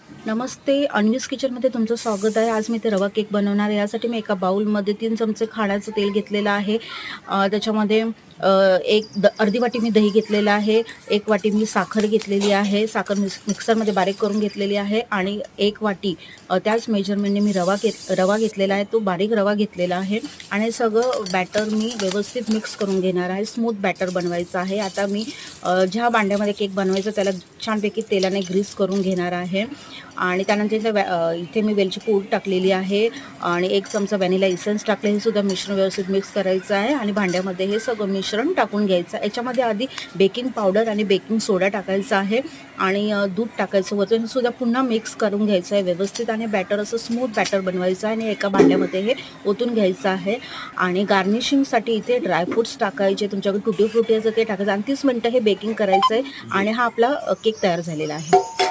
नमस्ते, अन्वीज किचनमध्ये तुमचं स्वागत आहे. आज मी ते रवा केक बनवणार आहे. यासाठी मी एका बाउलमध्ये 3 चमचे खाण्याचं तेल घेतलेलं आहे. त्याच्यामध्ये अर्धी वाटी मी दही घेतलेलं आहे. 1 वाटी मी साखर घेतलेली आहे. साखर मिक्सरमध्ये बारीक करून घेतलेली आहे आणि 1 वाटी त्याच मेजरमेंटने मी रवा घेतलेला आहे. तो बारीक रवा घेतलेला आहे आणि सगळं बॅटर मी व्यवस्थित मिक्स करून घेणार आहे. स्मूथ बॅटर बनवायचं आहे. आता मी ज्या भांड्यामध्ये केक बनवायचा त्याला छानपैकी तेलाने ग्रीस करून घेणार आहे आणि त्यानंतर इथे मी वेलची पूड टाकलेली आहे आणि 1 चमचा व्हॅनिला इसेन्स टाकले. हे सुद्धा मिश्रण व्यवस्थित मिक्स करायचं आहे आणि भांड्यामध्ये हे सगळं मिश्रण टाकून घ्यायचं. याच्यामध्ये आधी बेकिंग पावडर आणि बेकिंग सोडा टाकायचा आहे आणि दूध टाकायचं होतं. हे सुद्धा पुन्हा मिक्स करून घ्यायचं आहे व्यवस्थित आणि बॅटर असं स्मूथ बॅटर बनवायचं आहे आणि एका भांड्यामध्ये हे ओतून घ्यायचं आहे. आणि गार्निशिंगसाठी इथे ड्रायफ्रूट्स टाकायचे. तुमच्याकडे टुटी फ्रुटी असं ते टाकायचं आणि 30 मिनटं हे बेकिंग करायचं आहे आणि हा आपला केक तयार झालेला आहे.